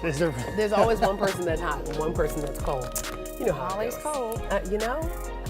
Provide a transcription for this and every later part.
Is there? There's always one person that's hot and one person that's cold. You know how Always it goes. cold. You know,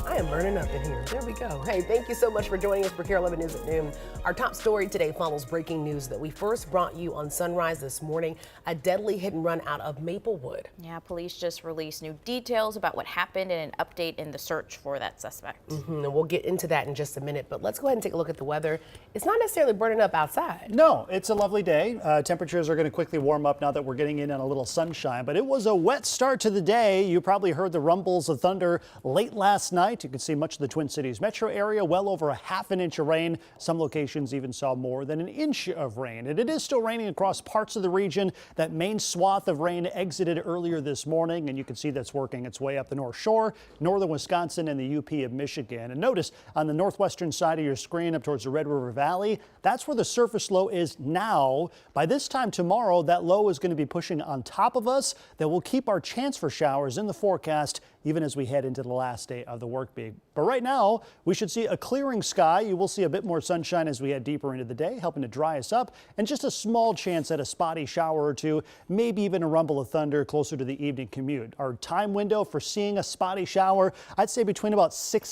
I am burning up in here. There we go. Hey, thank you so much for joining us for KARE 11 News at Noon. Our top story today follows breaking news that we first brought you on Sunrise this morning, a deadly hit and run out of Maplewood. Yeah, police just released new details about what happened and an update in the search for that suspect. And we'll get into that in just a minute, but let's go ahead and take a look at the weather. It's not necessarily burning up outside. No, it's a lovely day. Temperatures are going to quickly warm up now that we're getting in on a little sunshine, but it was a wet start to the day. You probably heard the rumbles of thunder late last night. You can see much of the Twin Cities metro area, well over a half an inch of rain. Some locations even saw more than an inch of rain. And it is still raining across parts of the region. That main swath of rain exited earlier this morning, and you can see that's working its way up the North Shore, northern Wisconsin, and the UP of Michigan. And notice on the northwestern side of your screen up towards the Red River Valley, that's where the surface low is now. By this time tomorrow, that low is going to be pushing on top of us. That will keep our chance for showers in the forecast even as we head into the last day of the work week. But right now, we should see a clearing sky. You will see a bit more sunshine as we head deeper into the day, helping to dry us up, and just a small chance at a spotty shower or two, maybe even a rumble of thunder closer to the evening commute. Our time window for seeing a spotty shower, I'd say between about 4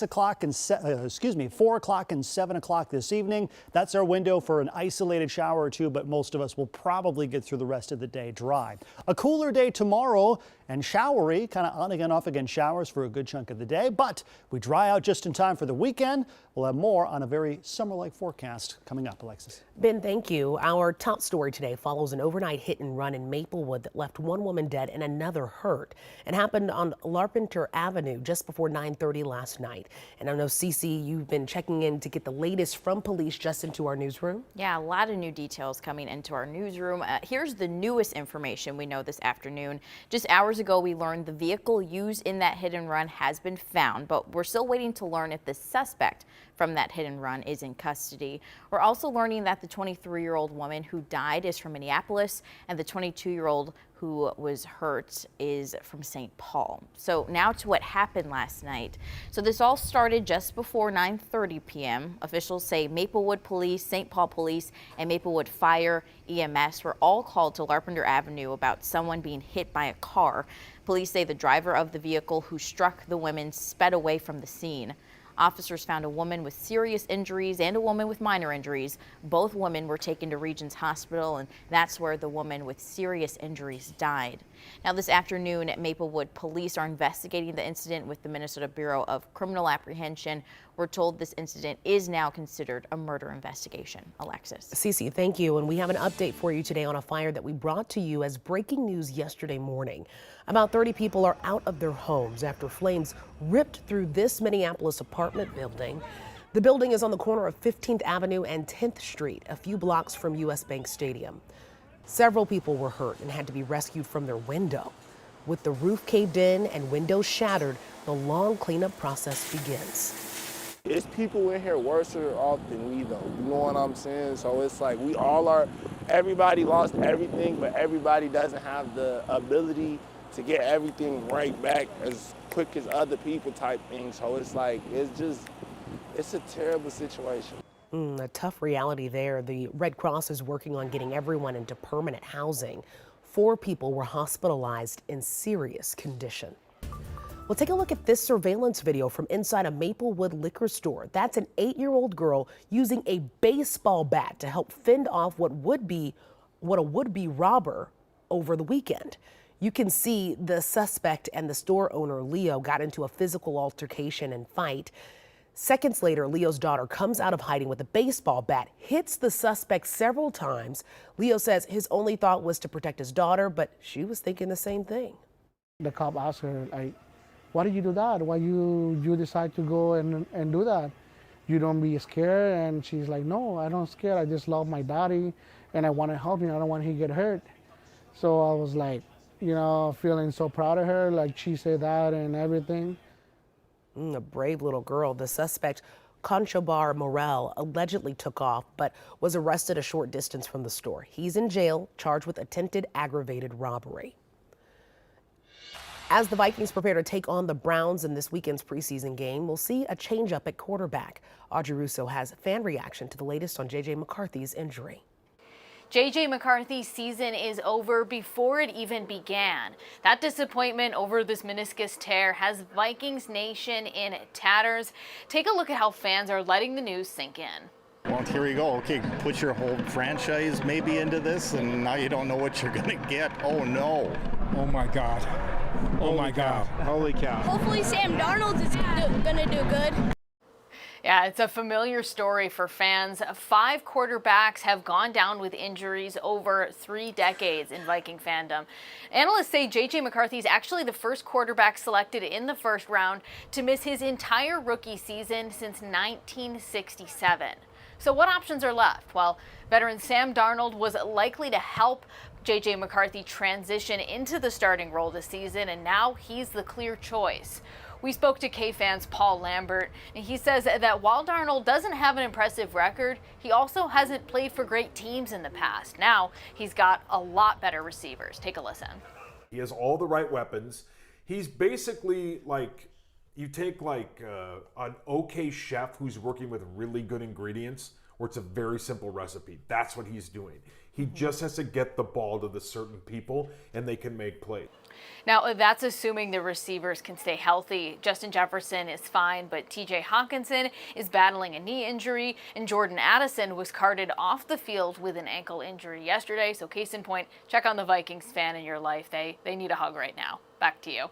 o'clock and 7 o'clock this evening. That's our window for an isolated shower or two, but most of us will probably get through the rest of the day dry. A cooler day tomorrow and showery, kind of on again, off again showers for a good chunk of the day, but we dry out just in time for the weekend. We'll have more on a very summer-like forecast coming up. Alexis. Ben, thank you. Our top story today follows an overnight hit and run in Maplewood that left one woman dead and another hurt. It happened on Larpenteur Avenue just before 9:30 last night. And I know, Cece, you've been checking in to get the latest from police just into our newsroom. Yeah, a lot of new details coming into our newsroom. Here's the newest information we know this afternoon. Just hours ago, we learned the vehicle used in that hit and run has been found, but we're still waiting to learn if the suspect from that hit and run is in custody. We're also learning that the 23-year-old woman who died is from Minneapolis, and the 22-year-old who was hurt is from St. Paul. So now to what happened last night. So this all started just before 9:30 p.m. Officials say Maplewood Police, St. Paul Police, and Maplewood Fire EMS were all called to Larpenteur Avenue about someone being hit by a car. Police say the driver of the vehicle who struck the women sped away from the scene. Officers found a woman with serious injuries and a woman with minor injuries. Both women were taken to Regions Hospital, and that's where the woman with serious injuries died. Now this afternoon, Maplewood police are investigating the incident with the Minnesota Bureau of Criminal Apprehension. We're told this incident is now considered a murder investigation. Alexis. Cece, thank you. And we have an update for you today on a fire that we brought to you as breaking news yesterday morning. About 30 people are out of their homes after flames ripped through this Minneapolis apartment building. The building is on the corner of 15th Avenue and 10th Street, a few blocks from US Bank Stadium. Several people were hurt and had to be rescued from their window. With the roof caved in and windows shattered, the long cleanup process begins. It's people in here worse off than we though, you know what I'm saying? So it's like everybody lost everything, but everybody doesn't have the ability to get everything right back as quick as other people type thing. So it's like, it's a terrible situation. A tough reality there. The Red Cross is working on getting everyone into permanent housing. 4 people were hospitalized in serious condition. Well, take a look at this surveillance video from inside a Maplewood liquor store. That's an 8-year-old girl using a baseball bat to help fend off what a would-be robber over the weekend. You can see the suspect and the store owner, Leo, got into a physical altercation and fight. Seconds later, Leo's daughter comes out of hiding with a baseball bat, hits the suspect several times. Leo says his only thought was to protect his daughter, but she was thinking the same thing. The cop asked her, like, why did you do that? Why you decide to go and do that? You don't be scared? And she's like, no, I don't scared. I just love my daddy and I want to help him. I don't want him to get hurt. So I was like, feeling so proud of her, like she said that and everything. A brave little girl. The suspect, Conchobar Morel, allegedly took off, but was arrested a short distance from the store. He's in jail, charged with attempted aggravated robbery. As the Vikings prepare to take on the Browns in this weekend's preseason game, we'll see a change-up at quarterback. Audrey Russo has fan reaction to the latest on J.J. McCarthy's injury. J.J. McCarthy's season is over before it even began. That disappointment over this meniscus tear has Vikings Nation in tatters. Take a look at how fans are letting the news sink in. Well, here you go. Okay, put your whole franchise maybe into this, and now you don't know what you're going to get. Oh, no. Oh, my God. Oh, my God. Holy cow. Hopefully Sam Darnold is going to do good. Yeah, it's a familiar story for fans. 5 quarterbacks have gone down with injuries over 3 decades in Viking fandom. Analysts say J.J. McCarthy is actually the first quarterback selected in the first round to miss his entire rookie season since 1967. So what options are left? Well, veteran Sam Darnold was likely to help J.J. McCarthy transition into the starting role this season, and now he's the clear choice. We spoke to K-Fans Paul Lambert, and he says that while Darnold doesn't have an impressive record, he also hasn't played for great teams in the past. Now he's got a lot better receivers. Take a listen. He has all the right weapons. He's basically like, you take like an okay chef who's working with really good ingredients, where it's a very simple recipe. That's what he's doing. He just has to get the ball to the certain people, and they can make plays. Now, that's assuming the receivers can stay healthy. Justin Jefferson is fine, but TJ Hawkinson is battling a knee injury, and Jordan Addison was carted off the field with an ankle injury yesterday. So case in point, check on the Vikings fan in your life. They need a hug right now. Back to you.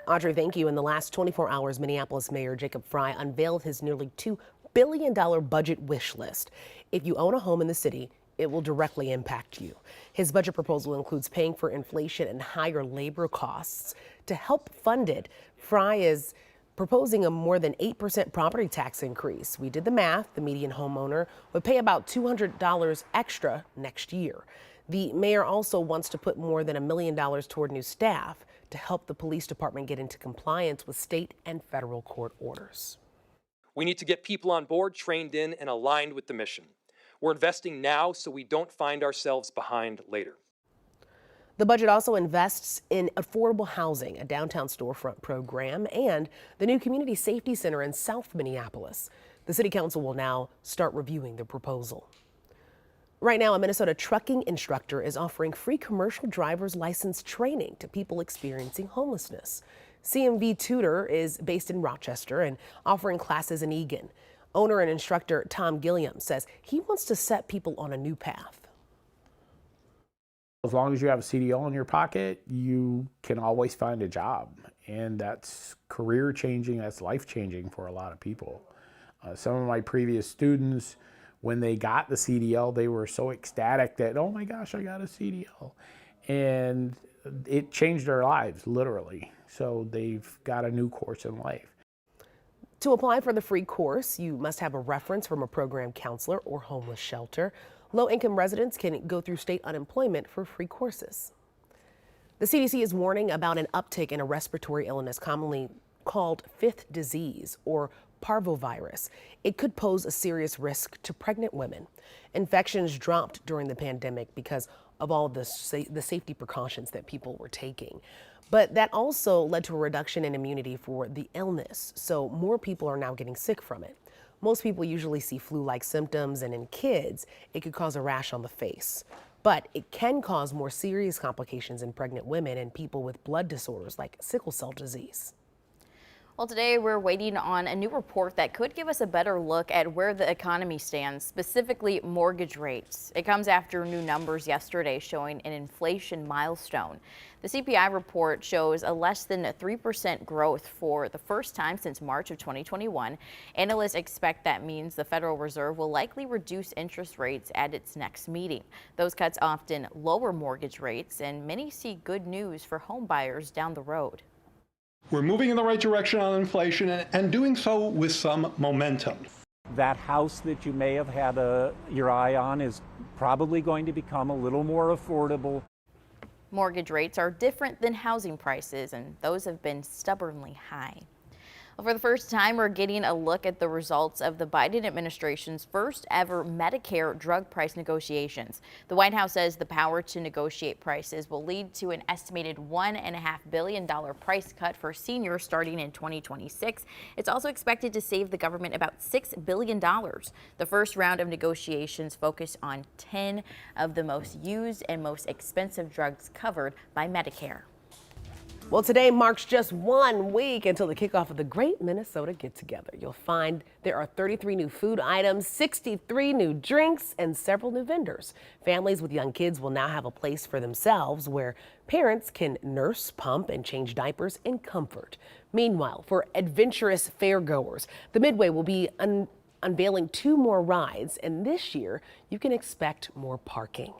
Audrey, thank you. In the last 24 hours, Minneapolis Mayor Jacob Frey unveiled his nearly $2 billion budget wish list. If you own a home in the city, it will directly impact you. His budget proposal includes paying for inflation and higher labor costs. To help fund it, Frey is proposing a more than 8% property tax increase. We did the math. The median homeowner would pay about $200 extra next year. The mayor also wants to put more than $1 million toward new staff to help the police department get into compliance with state and federal court orders. We need to get people on board, trained in, and aligned with the mission. We're investing now so we don't find ourselves behind later. The budget also invests in affordable housing, a downtown storefront program, and the new Community Safety Center in South Minneapolis. The City Council will now start reviewing the proposal. Right now, a Minnesota trucking instructor is offering free commercial driver's license training to people experiencing homelessness. CMV Tutor is based in Rochester and offering classes in Eagan. Owner and instructor Tom Gilliam says he wants to set people on a new path. As long as you have a CDL in your pocket, you can always find a job. And that's career changing, that's life changing for a lot of people. Some of my previous students, when they got the CDL, they were so ecstatic that, oh my gosh, I got a CDL. And it changed their lives, literally. So they've got a new course in life. To apply for the free course, you must have a reference from a program counselor or homeless shelter. Low-income residents can go through state unemployment for free courses. The CDC is warning about an uptick in a respiratory illness commonly called fifth disease or parvovirus. It could pose a serious risk to pregnant women. Infections dropped during the pandemic because of all the safety precautions that people were taking. But that also led to a reduction in immunity for the illness, so more people are now getting sick from it. Most people usually see flu-like symptoms, and in kids, it could cause a rash on the face. But it can cause more serious complications in pregnant women and people with blood disorders like sickle cell disease. Well, today we're waiting on a new report that could give us a better look at where the economy stands, specifically mortgage rates. It comes after new numbers yesterday showing an inflation milestone. The CPI report shows a less than 3% growth for the first time since March of 2021. Analysts expect that means the Federal Reserve will likely reduce interest rates at its next meeting. Those cuts often lower mortgage rates, and many see good news for home buyers down the road. We're moving in the right direction on inflation and doing so with some momentum. That house that you may have had your eye on is probably going to become a little more affordable. Mortgage rates are different than housing prices, and those have been stubbornly high. Well, for the first time, we're getting a look at the results of the Biden administration's first ever Medicare drug price negotiations. The White House says the power to negotiate prices will lead to an estimated $1.5 billion price cut for seniors starting in 2026. It's also expected to save the government about $6 billion. The first round of negotiations focused on 10 of the most used and most expensive drugs covered by Medicare. Well, today marks just 1 week until the kickoff of the Great Minnesota Get Together. You'll find there are 33 new food items, 63 new drinks, and several new vendors. Families with young kids will now have a place for themselves where parents can nurse, pump, and change diapers in comfort. Meanwhile, for adventurous fairgoers, the Midway will be unveiling 2 more rides, and this year you can expect more parking.